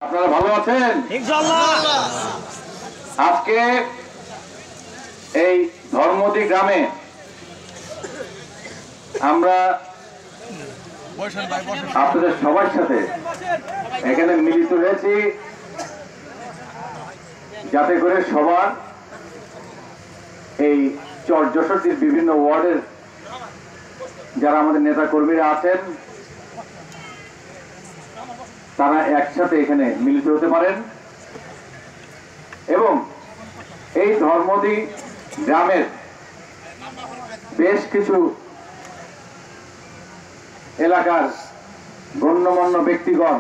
আপনারা ভালো আছেন? আজকে এই ধর্মদী গ্রামে আমরা আপনাদের সবার সাথে এখানে মিলিত হয়েছি যাতে করে সবার এই চর যশোরীর বিভিন্ন ওয়ার্ডের যারা আমাদের নেতা কর্মীরা আছেন তারা একসাথে এখানে মিলিত হতে পারেন এবং এই ধর্মদী গ্রামের বেশ কিছু এলাকার গণ্যমান্য ব্যক্তিগণ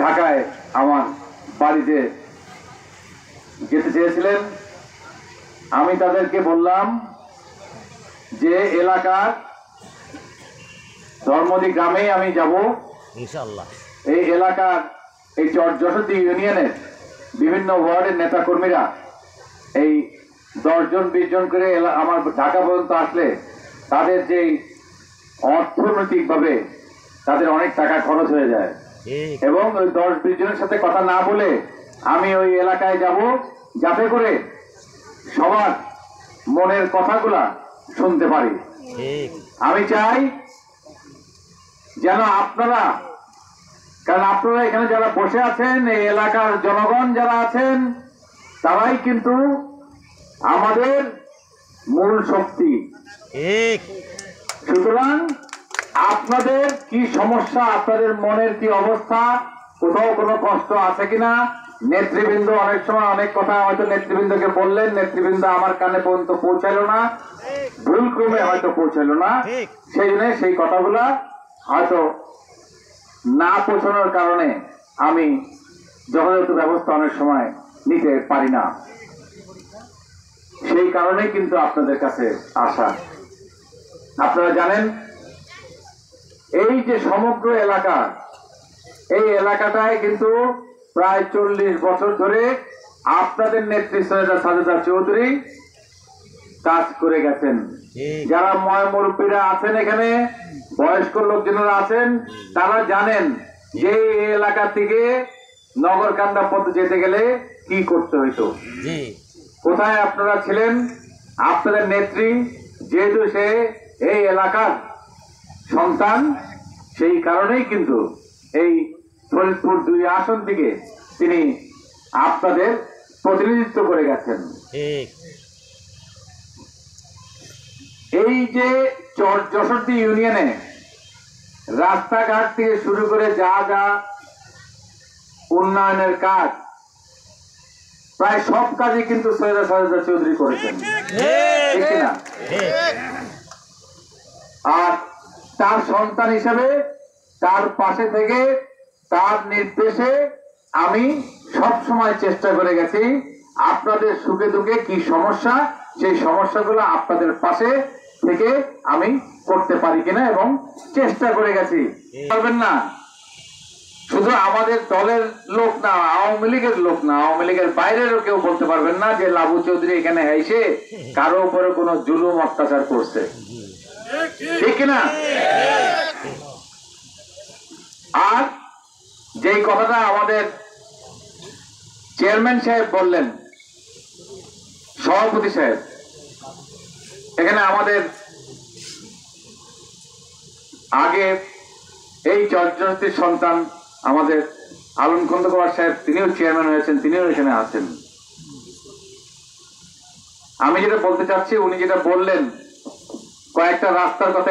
ঢাকায় আমার বাড়িতে যেতে চেয়েছিলেন। আমি তাদেরকে বললাম যে এলাকার ধর্মদী গ্রামে আমি যাব ইনশাআল্লাহ। এই এলাকার এই চর যশোরী ইউনিয়নের বিভিন্ন ওয়ার্ডের নেতা কর্মীরা এই 10 জন 20 জন করে আমার ঢাকা পর্যন্ত আসলে তাদের যে অর্থনৈতিকভাবে তাদের অনেক টাকা খরচ হয়ে যায় এবং ওই 10-20 জনের সাথে কথা না বলে আমি ওই এলাকায় যাব যাতে করে সবার মনের কথাগুলা শুনতে পারি। আমি চাই যেন আপনারা, কারণ আপনারা এখানে যারা বসে আছেন এই এলাকার জনগণ যারা আছেন তারাই কিন্তু আমাদের মূল শক্তি। সুতরাং আপনাদের কি সমস্যা, আপনাদের মনের কি অবস্থা, কোথাও কোনো কষ্ট আছে কিনা, নেতৃবৃন্দ অনেক সময় অনেক কথা হয়তো নেতৃবৃন্দকে বললেন, নেতৃবৃন্দ আমার কানে পর্যন্ত পৌঁছালো না, ভুল ক্রমে হয়তো পৌঁছালো না, সেই জন্য সেই কথাগুলা হয়তো না পৌঁছানোর কারণে আমি যথাযথ ব্যবস্থা অনেক সময় নিতে পারি না। সেই কারণেই কিন্তু আপনাদের কাছে আসা। আপনারা জানেন এই যে সমগ্র এলাকা, এই এলাকাটায় কিন্তু প্রায় 40 বছর ধরে আপনাদের নেত্রী সৈয়দা সাজেদা চৌধুরী কাজ করে গেছেন। যারা মুরব্বীরা আছেন এখানে, বয়স্ক লোকজনেরা আছেন, তারা জানেন যে এই এলাকা থেকে নগরকান্দা পথে যেতে গেলে কি করতে হইতো, কোথায় আপনারা ছিলেন। আপনাদের নেত্রী যেহেতু সে এই এলাকার সন্তান, সেই কারণেই কিন্তু এই ফরিদপুর 2 আসন থেকে তিনি আপনাদের প্রতিনিধিত্ব করে গেছেন। এই যে চর যশোরী ইউনিয়নে রাস্তাঘাট থেকে শুরু করে যা যা উন্নয়নের কাজ, প্রায় সব কাজই কিন্তু সৈয়দা সাজেদা চৌধুরী করেছেন, ঠিক না? আর তার সন্তান হিসেবে তার পাশে থেকে তার নির্দেশে আমি সব সময় চেষ্টা করে গেছি আপনাদের সুখে দুঃখে কি সমস্যা, সেই সমস্যাগুলো আপনাদের পাশে থেকে আমি করতে পারি কিনা এবং চেষ্টা করে গেছি। পারবেন না শুধু আমাদের দলের লোক না, আওয়ামী লীগের লোক না, আওয়ামী লীগের বাইরেরও কেউ বলতে পারবেন না যে লাবু চৌধুরী এখানে এসে কারো উপরে কোনো জুলুম অত্যাচার করছে, ঠিক কিনা? আর যেই কথাটা আমাদের চেয়ারম্যান সাহেব বললেন, সভাপতি সাহেব, এখানে আমাদের আগে এই চর যশোরীর সন্তান আমাদের আলম খন্দকার সাহেব, তিনিও চেয়ারম্যান হয়েছেন, তিনিও এখানে আছেন। আমি যেটা বলতে চাচ্ছি, উনি যেটা বললেন কয়েকটা রাস্তার কথা,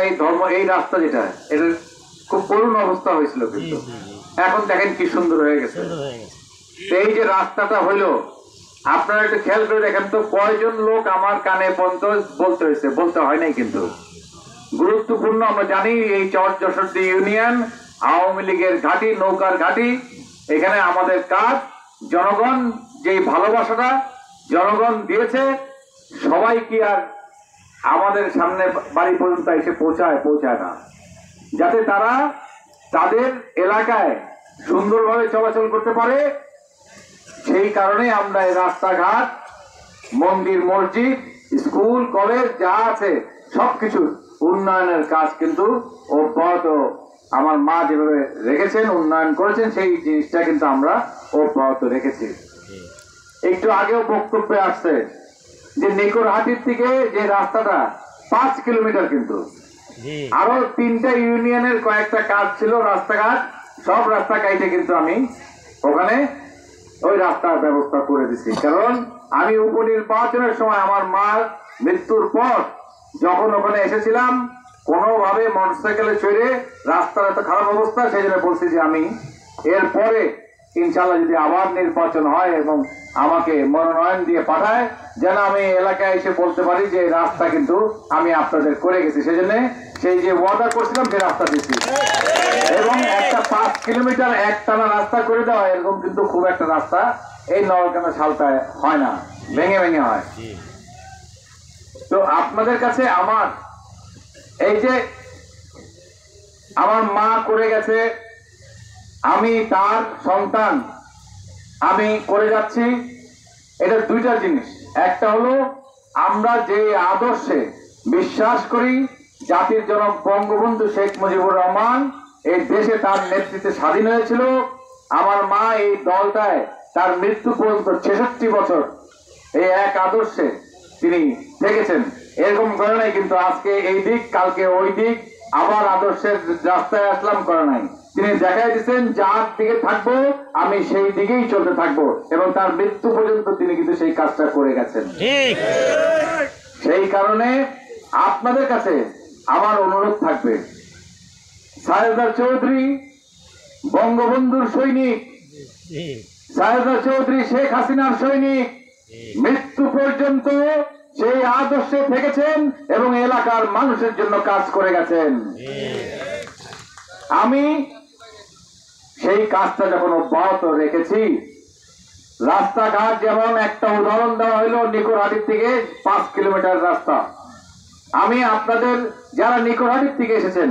এই রাস্তা যেটা, এটার খুব করুণ অবস্থা হয়েছিল, কিন্তু এখন দেখেন কি সুন্দর হয়ে গেছে। এই যে রাস্তাটা হইলো, আপনারা একটু খেয়াল করে দেখেন তো কয়জন লোক আমার কানে পর্যন্ত বলতে হয়েছে, বলতে হয় নাই, কিন্তু গুরুত্বপূর্ণ। আমরা জানি এই চর যশোরী ইউনিয়ন আওয়ামী লীগের ঘাঁটি, নৌকার ঘাঁটি। এখানে আমাদের কাজ, জনগণ যেই ভালোবাসাটা জনগণ দিয়েছে, সবাই কি আর আমাদের সামনে বাড়ি পর্যন্ত এসে পৌঁছায় না, যাতে তারা তাদের এলাকায় সুন্দরভাবে চলাচল করতে পারে। সেই কারণে আমরা এই রাস্তাঘাট, মন্দির, মসজিদ, স্কুল, কলেজ যা আছে সবকিছু উন্নয়নের কাজ কিন্তু অব্যাহত আমার মা যেভাবে রেখেছেন, উন্নয়ন করেছেন, সেই জিনিসটা কিন্তু আমরা অব্যাহত রেখেছি। একটু আগেও বক্তব্যে আসছে যে নিকোরহাটির থেকে যে রাস্তাটা 5 কিলোমিটার, কিন্তু আরো 3টা ইউনিয়নের কয়েকটা কাজ ছিল, রাস্তাঘাট, সব রাস্তা কাইটে কিন্তু আমি ওখানে ওই রাস্তার ব্যবস্থা করে দিছি। কারণ আমি উপনির্বাচনের সময় আমার মার মৃত্যুর পর যখন ওখানে এসেছিলাম, কোনোভাবে মোটরসাইকেলে চড়ে, রাস্তার এত খারাপ অবস্থা, সেই জন্য বলছি যে আমি এরপরে ইনশাল্লাহ যদি আবার নির্বাচন হয় এবং আমাকে মনোনয়ন দিয়ে পাঠায়, যেন আমি এলাকায় এসে বলতে পারি যে রাস্তা কিন্তু আমি আপনাদের করে গেছি। সেই জন্য সেই যে ওয়াদা করছিলাম সেই রাস্তা দিচ্ছি। এবং একটা 5 কিলোমিটার একটানা রাস্তা করে দেওয়া, এরকম কিন্তু খুব একটা রাস্তা এই নওয়ারকান্দা সালটায় হয় না, ভেঙে ভেঙে হয়। তো আপনাদের কাছে আমার এই যে আমার মা করে গেছে, আমি তার সন্তান, আমি করে যাচ্ছি, এটা দুইটা জিনিস। একটা হলো আমরা যে আদর্শে বিশ্বাস করি, জাতির জনক বঙ্গবন্ধু শেখ মুজিবুর রহমান এই দেশে তার নেতৃত্বে স্বাধীন হয়েছিল। আমার মা এই দলটায় তার মৃত্যু পর্যন্ত 66 বছর এই এক আদর্শে তিনি থেকেছেন। এরকম করে নাই কিন্তু আজকে এই দিক, কালকে ওই দিক, আবার আদর্শের রাস্তায় আসলাম করে নাই। তিনি দেখাই দিচ্ছেন যার দিকে থাকবো আমি সেই দিকেই চলতে থাকবো, এবং তার মৃত্যু পর্যন্ত তিনি কিন্তু সেই কাজটা করে গেছেন। সেই কারণে আপনাদের কাছে আমার অনুরোধ থাকবে, সায়েদা চৌধুরী বঙ্গবন্ধুর সৈনিক, সায়েদা চৌধুরী শেখ হাসিনার সৈনিক, মৃত্যু পর্যন্ত সেই আদর্শে থেকেছেন এবং এলাকার মানুষের জন্য কাজ করে গেছেন। আমি সেই কাজটা যখন অব্যাহত রেখেছি, রাস্তাঘাট যেমন একটা উদাহরণ দেওয়া হলো, নিকোরহাটির থেকে 5 কিলোমিটার রাস্তা, আমি আপনাদের যারা নিকোরহাটির থেকে এসেছেন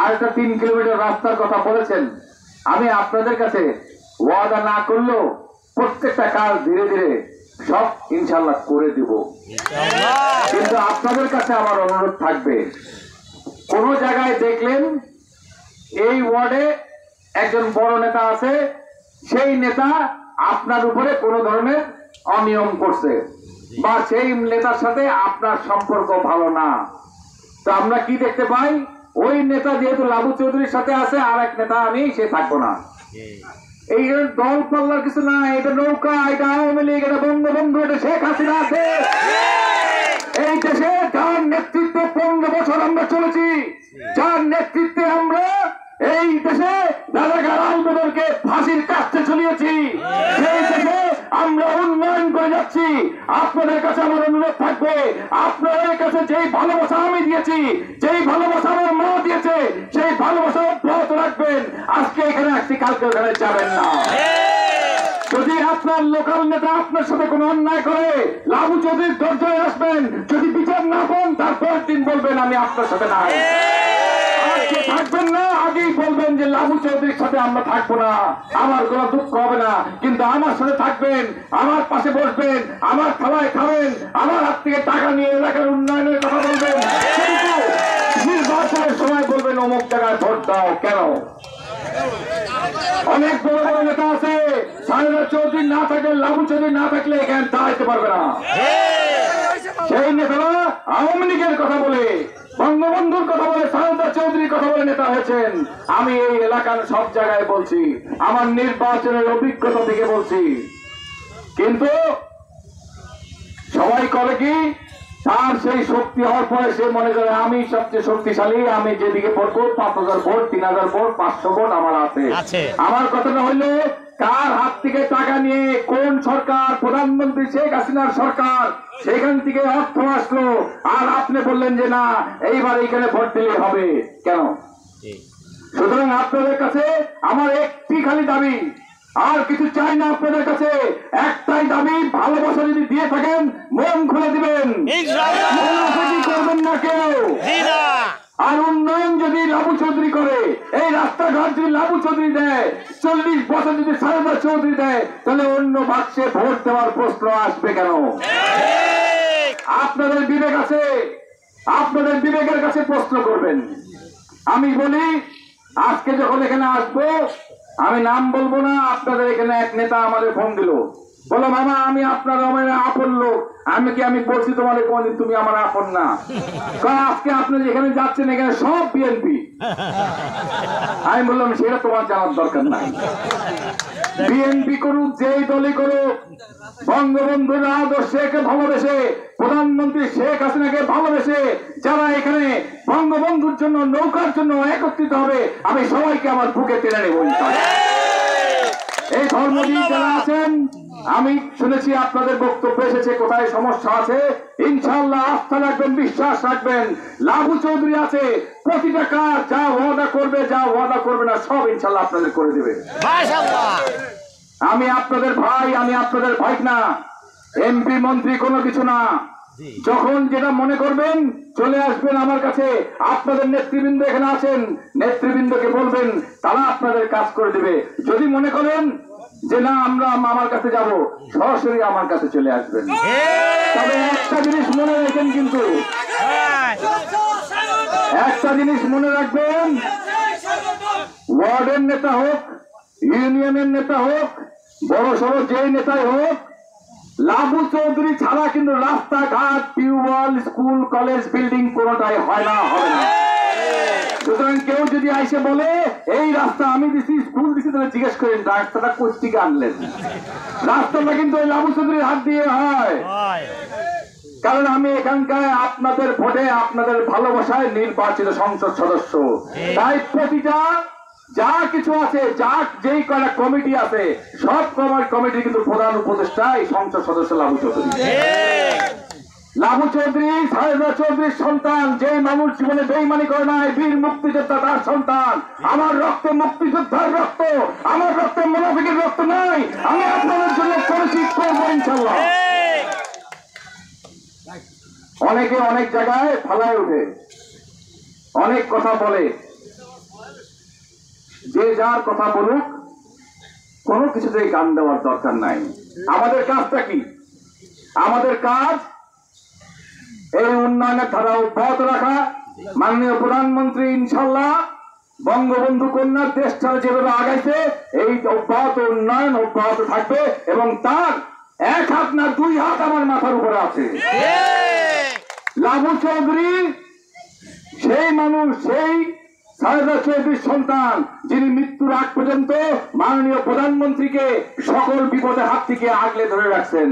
আর একটা 3 কিলোমিটার রাস্তার কথা বলেছেন, আমি আপনাদের কাছে ওয়াদা না করলেও প্রত্যেকটা কাজ ধীরে ধীরে সব ইনশাল্লাহ করে দিব। কিন্তু আপনাদের কাছে আমার অনুরোধ থাকবে, কোন জায়গায় দেখলেন এই ওয়ার্ডে একজন বড় নেতা আছে, সেই নেতা আপনার উপরে কোন ধরনের অনিয়ম করছে বা সেই নেতার সাথে আপনার সম্পর্ক ভালো না, তো আমরা কি দেখতে পাই, ওই নেতা যেহেতু লাবু চৌধুরীর সাথে আছে, আর এক নেতা আমি সে থাকবো না। এই দল পাল্লার কিছু না, এটা নৌকা, এটা আওয়ামী লীগ, এটা বঙ্গবন্ধু, এটা শেখ হাসিনা আছে। এই দেশে যার নেতৃত্বে 15 বছর আমরা চলেছি, যার নেতৃত্বে আমরা এই দেশে রাজাকার আলবদরকে ফাঁসির কাছে ঝুলিয়েছি, সেই দেশে আমরা উন্নয়ন করে যাচ্ছি। আপনাদের কাছে আমার অনুরোধ থাকবে, আপনাদের কাছে যেই ভালোবাসা আমি দিয়েছি, যেই ভালোবাসা আমার মা দিয়েছে, সেই ভালোবাসা অব্যাহত রাখবেন। আজকে এখানে আসছি, কালকে ওখানে যাবেন না। যদি আপনার লোকাল নেতা আপনার সাথে কোনো অন্যায় করে, লাবু চৌধুরীর দরজায় আসবেন, যদি বিচার না পান তারপর দিন বলবেন আমি আপনার সাথে নাই। থাকবেন না, আগেই বলবেন যে লাবু চৌধুরীর সাথে আমরা থাকবো না, আমার কোনো দুঃখ হবে না, কিন্তু আমার সাথে থাকবেন, আমার পাশে বসবেন, আমার খাওয়ায় খাবেন, আমার হাত থেকে টাকা নিয়ে এলাকার উন্নয়নের কথা বলবেন, কিন্তু নির্বাচনের সময় বলবেন অমুক জায়গায় ভোট দাও কেন। অনেক বড় বড় নেতা আছে, সায়েদা চৌধুরী না থাকলে, লাবু চৌধুরী না থাকলে এখানে দাঁড়াইতে পারবে না। সেই নেতারা আওয়ামী লীগের কথা বলে, বঙ্গবন্ধুর কথা বলে, সায়েদা চৌধুরীর কথা বলে নেতা হয়েছেন। আমি এই এলাকার সব জায়গায় বলছি, আমার নির্বাচনের অভিজ্ঞতা থেকে বলছি। কিন্তু সবাই করে কি, তার সেই শক্তি হওয়ার পরে সে মনে করে আমি সবচেয়ে শক্তিশালী, আমি যেদিকে পড়বো 5000 ভোট, 3000 ভোট, 500 ভোট আমার আছে। আমার কথাটা হইলো, কার হাত থেকে টাকা নিয়ে কোন সরকার, প্রধানমন্ত্রী শেখ হাসিনার সরকার, সেখান থেকে অর্থ আসলো, আর আপনি বললেন যে না এইবার এখানে ভোট দিলে হবে কেন? সুতরাং আপনাদের কাছে আমার একটি খালি দাবি, আর কিছু চাই না আপনাদের কাছে, একটাই দাবি, ভালোবাসা যদি দিয়ে থাকেন মন খুলে দিবেন, করবেন না কেউ। আর উন্নয়ন যদি লাবু চৌধুরী করে, এই রাস্তাঘাট যদি লাবু চৌধুরী দেয়, 40 বছর যদি সায়েদা চৌধুরী দেয়, তাহলে অন্য বাক্সে ভোট দেওয়ার প্রশ্ন আসবে কেন? আপনাদের বিবেক আছে, আপনাদের বিবেকের কাছে প্রশ্ন করবেন। আমি বলি আজকে যখন এখানে আসবো, আমি নাম বলবো না, আপনাদের এখানে এক নেতা আমাদের ফোন দিল, বলো মামা আমি আপনার আমার আপন লোক। আমি বলছি তোমাদের কোনদিন তুমি আমার আপন না, কারণ আজকে আপনি যেখানে যাচ্ছেন এখানে সব বিএনপি। আমি বললাম সেটা তোমার জানার দরকার নাই, বিএনপি করুক যেই দলই করুক, বঙ্গবন্ধুর আদর্শকে ভালোবেসে, প্রধানমন্ত্রী শেখ হাসিনাকে ভালোবেসে যারা এখানে বঙ্গবন্ধুর জন্য নৌকার জন্য একত্রিত হবে, আমি সবাইকে আমার বুকে টেনে নেব। এই ধর্মজীবী যারা আছেন, আমি শুনেছি আপনাদের বক্তব্য এসেছে কোথায় সমস্যা আছে, ইনশাআল্লাহ আস্থা রাখবেন, বিশ্বাস রাখবেন। লাবু চৌধুরী আছে, প্রতিটা কাজ যা ওয়াদা করবে, যা ওয়াদা করবে না সব ইনশাআল্লাহ আপনাদের করে দেবে। আমি আপনাদের ভাই, আমি আপনাদের ভাই না, এমপি মন্ত্রী কোনো কিছু না। যখন যেটা মনে করবেন চলে আসবেন আমার কাছে, আপনাদের নেতৃবৃন্দ এখানে আছেন, নেতৃবৃন্দকে বলবেন, তারা আপনাদের কাজ করে দেবে। যদি মনে করেন যে না আমরা আমার কাছে যাব, সরাসরি আমার কাছে চলে আসবেন। তবে একটা জিনিস মনে রাখবেন, কিন্তু একটা জিনিস মনে রাখবেন, ওয়ার্ডের নেতা হোক, ইউনিয়নের নেতা হোক, বড় সড়ো যেই নেতাই হোক, লাবু চৌধুরী ছাড়া কিন্তু রাস্তাঘাট, টিউবওয়েল, স্কুল, কলেজ, বিল্ডিং কোনোটাই হয় না, হবে না। সুতরাং কেউ যদি আইসে বলে এই রাস্তা আমি দিছি, স্কুল দিছি, তাহলে জিজ্ঞেস করেন রাস্তাটা কোথা থেকে আনলেন। রাস্তাটা কিন্তু ওই লাবু চৌধুরীর হাত দিয়ে হয়, কারণ আমি এখানকার আপনাদের ভোটে, আপনাদের ভালোবাসায় নির্বাচিত সংসদ সদস্য। তাই প্রতিটা যা কিছু আছে, যা যেই কয়টা কমিটি আছে, সব কমিটি কিন্তু প্রধান উপদেষ্টা এই সংসদ সদস্য লাবু চৌধুরী। লাবু চৌধুরী সাহেদা চৌধুরীর সন্তান, যে মানুষ জীবনে বেইমানি করে নাই, বীর মুক্তিযোদ্ধা তার সন্তান। আমার রক্তে মুক্তিযোদ্ধার রক্ত, আমার রক্তে মুনাফিকের রক্ত নাই। আমি আপনাদের জন্য করেছি, করবো ইনশাআল্লাহ। অনেকে অনেক জায়গায় ফালায় উঠে, অনেক কথা বলে, যে যার কথা বলুক, কোনো কিছুতেই গান দেওয়ার দরকার নাই। আমাদের কাজটা কি? আমাদের কাজ এই উন্নয়নের ধারা অব্যাহত রাখা। মাননীয় প্রধানমন্ত্রী ইনশাআল্লাহ বঙ্গবন্ধু কন্যার দেশটা যেভাবে আগাইছে, এই অব্যাহত উন্নয়ন অব্যাহত থাকবে, এবং তার এক হাত না দুই হাত আমার মাথার উপরে আছে। লাবু চৌধুরী সেই মানুষ, সেই সাহেদা চৌধুরীর সন্তান, যিনি মৃত্যুর আগ পর্যন্ত মাননীয় প্রধানমন্ত্রীকে সকল বিপদের হাত থেকে আগলে ধরে রাখছেন।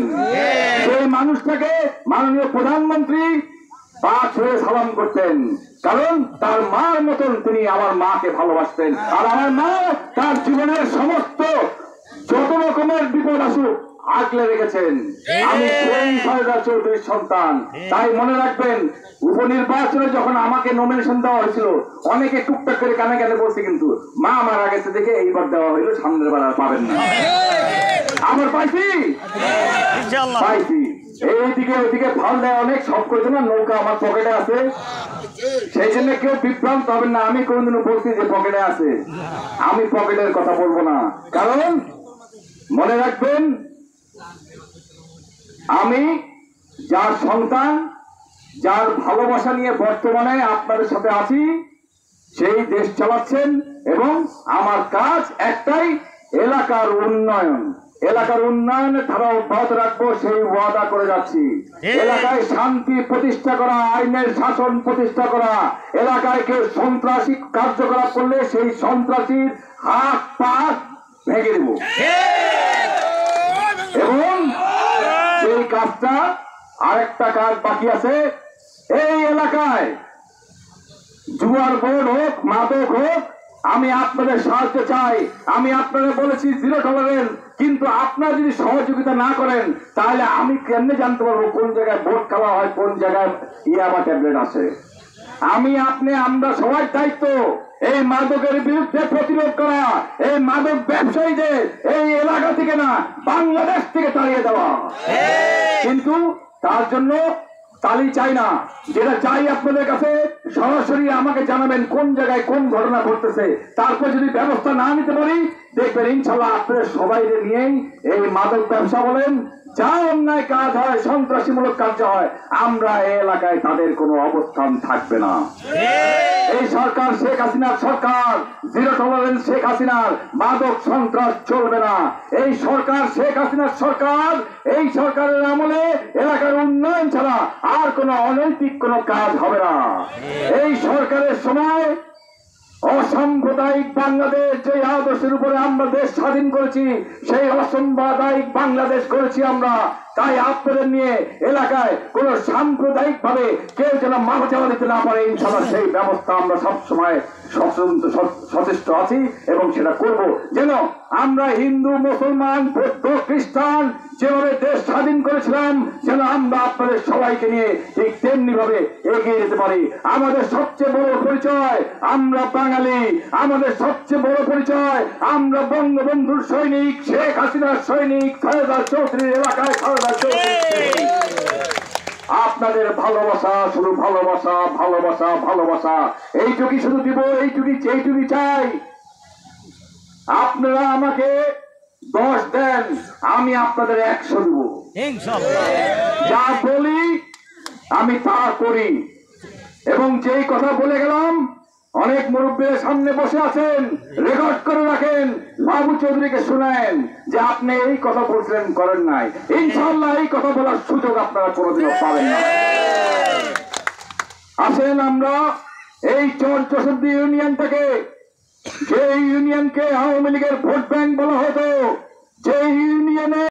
সেই মানুষটাকে মাননীয় প্রধানমন্ত্রী পা ছুঁয়ে সালাম করতেন, কারণ তার মার মতন তিনি আমার মাকে ভালোবাসতেন। আর আমার মা তার জীবনের সমস্ত যত রকমের বিপদ আসুক আগলে রেখেছেন। আমি সেই সাহেদা চৌধুরীর সন্তান। তাই মনে রাখবেন, উপনির্বাচনে যখন আমাকে নমিনেশন দেওয়া হয়েছিল, অনেকে টুকটাক করে কানে কানে বলছে, কিন্তু মা মারা গেছে দেখে এইবার দেওয়া হইলো, সামনের বার আর পাবেন না। আবার পাইছি পাইছি, এইদিকে ওইদিকে ফাল দেয় অনেক, সব করছে না। নৌকা আমার পকেটে আছে, সেই জন্য কেউ বিভ্রান্ত হবেন না। আমি কোনদিনও বলছি যে পকেটে আছে, আমি পকেটের কথা বলবো না। কারণ মনে রাখবেন, আমি যার সন্তান, যার ভালোবাসা নিয়ে বর্তমানে আপনাদের সাথে আছি, সেই দেশ চালাচ্ছেন, এবং আমার কাজ একটাই, এলাকার উন্নয়ন। এলাকার উন্নয়নের ধারা অব্যাহত রাখবো, সেই ওয়াদা করে যাচ্ছি। এলাকায় শান্তি প্রতিষ্ঠা করা, আইনের শাসন প্রতিষ্ঠা করা, এলাকায় কেউ সন্ত্রাসী কার্যকলাপ করলে সেই সন্ত্রাসীর হাত পা ভেঙে দেব। এবং এই কাজটা, আরেকটা কাজ বাকি আছে, এই এলাকায় জুয়ার বোর্ড হোক, মাদক হোক, আমি আপনাদের সাহায্য চাই। আমি আপনাদের বলেছি জিরো টলারেন্স, কিন্তু আপনারা যদি সহযোগিতা না করেন, তাহলে আমি কেমনে জানতে পারবো কোন জায়গায় ভোট খাওয়া হয়, কোন জায়গায় ইয়াবা ট্যাবলেট আছে। আমি আপনি আমরা সবার দায়িত্ব এই মাদকের বিরুদ্ধে প্রতিরোধ করা, এই মাদক ব্যবসায়ীদের এই এলাকা থেকে না, বাংলাদেশ থেকে তাড়িয়ে দেওয়া। কিন্তু তার জন্য তালি চাই না, যেটা চাই আপনাদের কাছে সরাসরি আমাকে জানাবেন কোন জায়গায় কোন ঘটনা ঘটতেছে। তারপর যদি ব্যবস্থা না নিতে পারি, দেখবেন ইনশাল্লাহ আপনাদের সবাই নিয়েই এই মাদক ব্যবসা বলেন, যা অন্যায় কাজ হয়, সন্ত্রাসীমূলক কার্য হয়, আমরা এই এলাকায় তাদের কোনো অবস্থান থাকবে না। এই সরকার শেখ হাসিনার সরকার, জিরো টলারেন্স শেখ হাসিনার, মাদক সন্ত্রাস চলবে না। এই সরকার শেখ হাসিনার সরকার, এই সরকারের আমলে এলাকার উন্নয়ন ছাড়া আর কোনো অনৈতিক কোনো কাজ হবে না। এই সরকারের সময় অসাম্প্রদায়িক বাংলাদেশ যে আদর্শের উপরে আমরা দেশ স্বাধীন করেছি, সেই অসাম্প্রদায়িক বাংলাদেশ করেছি আমরা। তাই আপনাদের নিয়ে এলাকায় কোন সাম্প্রদায়িক ভাবে কেউ যেন মাথা চাওয়া দিতে না পারে, ইনশাআল্লাহ সেই ব্যবস্থা আমরা সবসময় সচেষ্ট আছি এবং সেটা করব। যেন আমরা হিন্দু, মুসলমান, বৌদ্ধ, খ্রিস্টান যেভাবে দেশ স্বাধীন করেছিলাম, যেন আমরা আপনাদের সবাইকে নিয়ে ঠিক তেমনি ভাবে এগিয়ে যেতে পারি। আমাদের সবচেয়ে বড় পরিচয় আমরা বাঙালি, আমাদের সবচেয়ে বড় পরিচয় আমরা বঙ্গবন্ধুর সৈনিক, শেখ হাসিনার সৈনিক, খালেদা চৌধুরীর এলাকায় খালেদা চৌধুরী। আপনাদের ভালোবাসা, শুধু ভালোবাসা, ভালোবাসা, ভালোবাসা, এইটুকুই শুধু দিব, এইটুকুই চাই। আপনারা আমাকে 10 দেন, আমি আপনাদের 100 দিব। যা বলি আমি তা করি। এবং যেই কথা বলে গেলাম, অনেক মুরব্বীর সামনে বসে আছেন, রেকর্ড করে রাখেন, বাবু চৌধুরীকে শুনেন যে আপনি এই কথা বলছিলেন, করেন নাই। ইনশাআল্লাহ এই কথা বলার সুযোগ আপনারা কোনোদিনও পাবেন না। আসেন আমরা এই চর-চৌষট্টি ইউনিয়ন থেকে, যে ইউনিয়নকে আওয়ামী লীগের ভোট ব্যাংক বলা হতো, যে ইউনিয়নে